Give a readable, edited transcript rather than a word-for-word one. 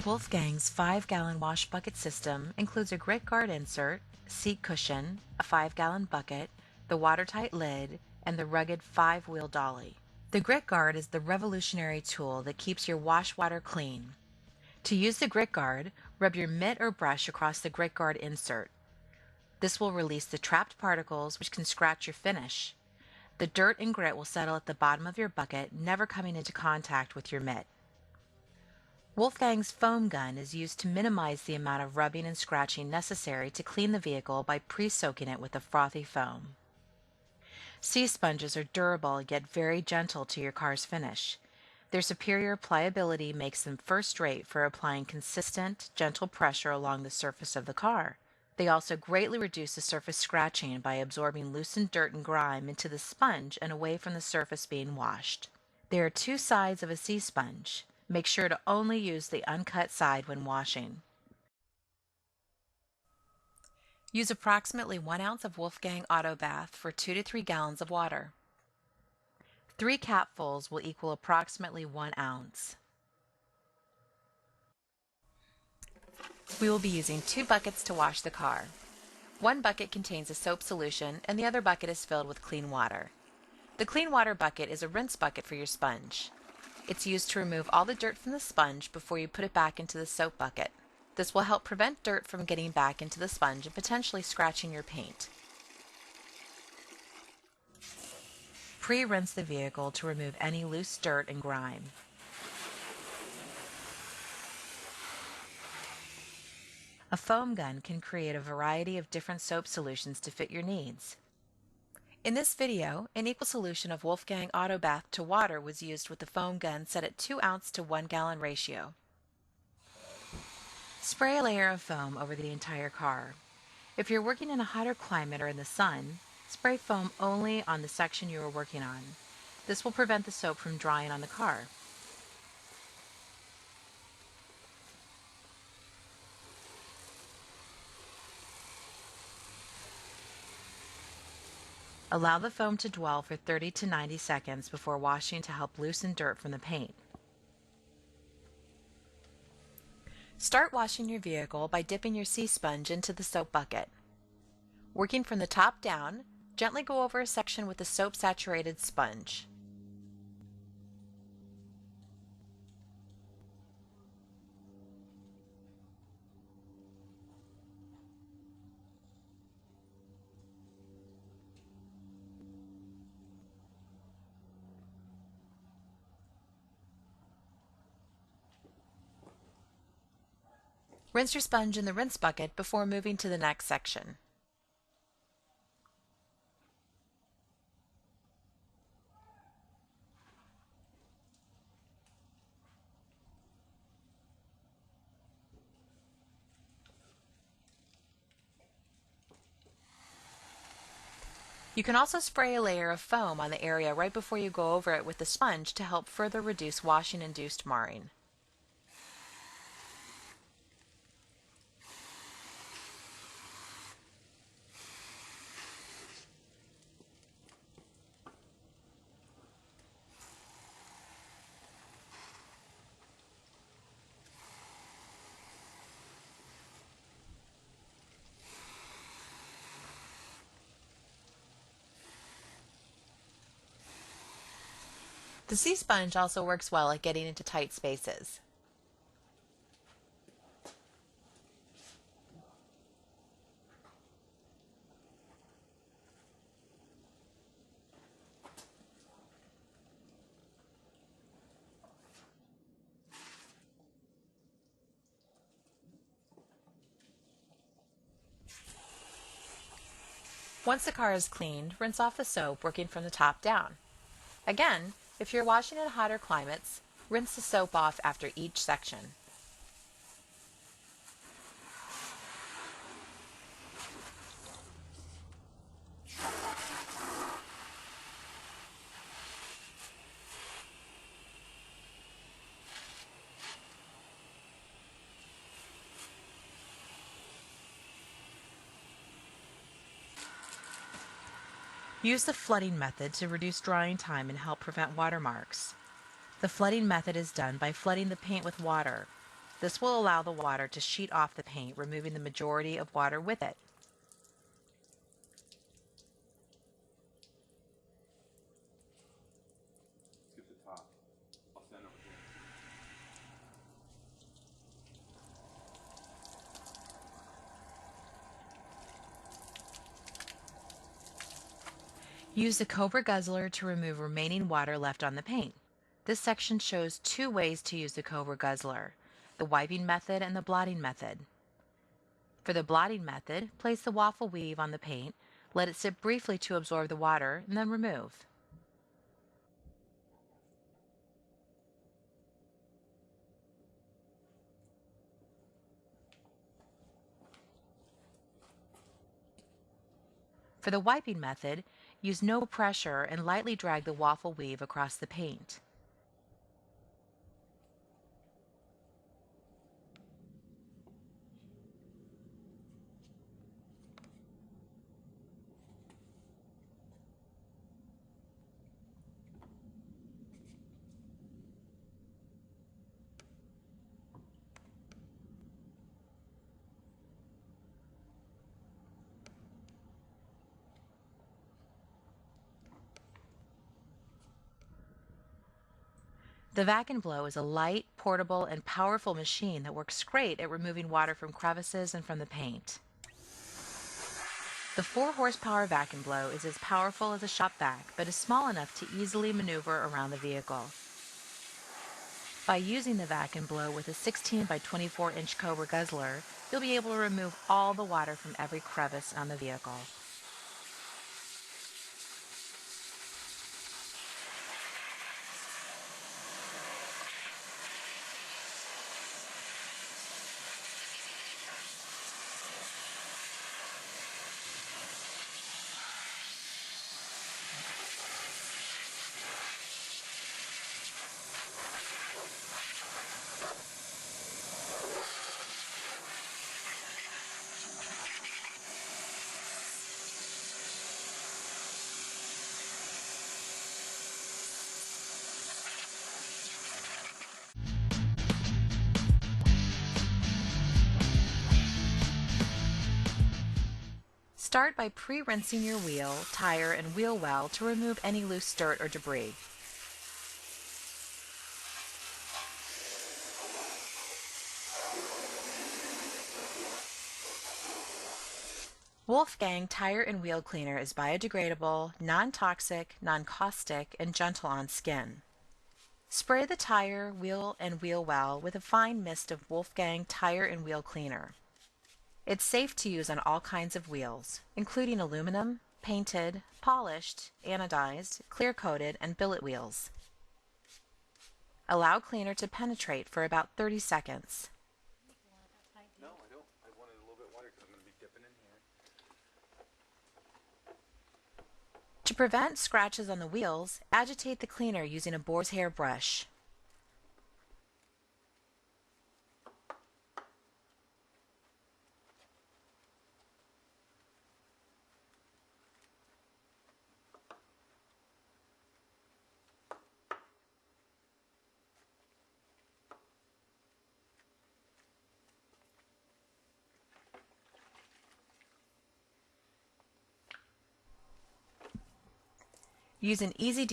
Wolfgang's 5-gallon wash bucket system includes a grit guard insert, seat cushion, a 5-gallon bucket, the watertight lid, and the rugged 5-wheel dolly. The grit guard is the revolutionary tool that keeps your wash water clean. To use the grit guard, rub your mitt or brush across the grit guard insert. This will release the trapped particles which can scratch your finish. The dirt and grit will settle at the bottom of your bucket, never coming into contact with your mitt. Wolfgang's foam gun is used to minimize the amount of rubbing and scratching necessary to clean the vehicle by pre-soaking it with a frothy foam. Sea sponges are durable yet very gentle to your car's finish. Their superior pliability makes them first-rate for applying consistent, gentle pressure along the surface of the car. They also greatly reduce the surface scratching by absorbing loosened dirt and grime into the sponge and away from the surface being washed. There are two sides of a sea sponge. Make sure to only use the uncut side when washing. Use approximately 1 ounce of Wolfgang Auto Bath for 2 to 3 gallons of water. 3 capfuls will equal approximately 1 ounce. We will be using 2 buckets to wash the car. One bucket contains a soap solution and the other bucket is filled with clean water. The clean water bucket is a rinse bucket for your sponge. It's used to remove all the dirt from the sponge before you put it back into the soap bucket. This will help prevent dirt from getting back into the sponge and potentially scratching your paint. Pre-rinse the vehicle to remove any loose dirt and grime. A foam gun can create a variety of different soap solutions to fit your needs. In this video, an equal solution of Wolfgang Auto Bath to water was used with the foam gun set at 2 ounce to 1 gallon ratio. Spray a layer of foam over the entire car. If you're working in a hotter climate or in the sun, spray foam only on the section you are working on. This will prevent the soap from drying on the car. Allow the foam to dwell for 30 to 90 seconds before washing to help loosen dirt from the paint. Start washing your vehicle by dipping your sea sponge into the soap bucket. Working from the top down, gently go over a section with a soap-saturated sponge. Rinse your sponge in the rinse bucket before moving to the next section. You can also spray a layer of foam on the area right before you go over it with the sponge to help further reduce washing-induced marring. The sea sponge also works well at getting into tight spaces. Once the car is cleaned, rinse off the soap working from the top down. Again, if you're washing in hotter climates, rinse the soap off after each section. Use the flooding method to reduce drying time and help prevent watermarks. The flooding method is done by flooding the paint with water. This will allow the water to sheet off the paint, removing the majority of water with it. Skip the top. I'll stand over here. Use the Cobra Guzzler to remove remaining water left on the paint. This section shows two ways to use the Cobra Guzzler: the wiping method and the blotting method. For the blotting method, place the waffle weave on the paint, let it sit briefly to absorb the water, and then remove. For the wiping method, use no pressure and lightly drag the waffle weave across the paint. The Vac and Blow is a light, portable, and powerful machine that works great at removing water from crevices and from the paint. The 4-horsepower Vac and Blow is as powerful as a shop vac, but is small enough to easily maneuver around the vehicle. By using the Vac and Blow with a 16 by 24-inch Cobra Guzzler, you'll be able to remove all the water from every crevice on the vehicle. Start by pre-rinsing your wheel, tire, and wheel well to remove any loose dirt or debris. Wolfgang Tire and Wheel Cleaner is biodegradable, non-toxic, non-caustic, and gentle on skin. Spray the tire, wheel, and wheel well with a fine mist of Wolfgang Tire and Wheel Cleaner. It's safe to use on all kinds of wheels, including aluminum, painted, polished, anodized, clear-coated, and billet wheels. Allow cleaner to penetrate for about 30 seconds. No, I don't. I wanted a little bit wider because I'm going to be dipping in here. To prevent scratches on the wheels, agitate the cleaner using a boar's hair brush. Use an easy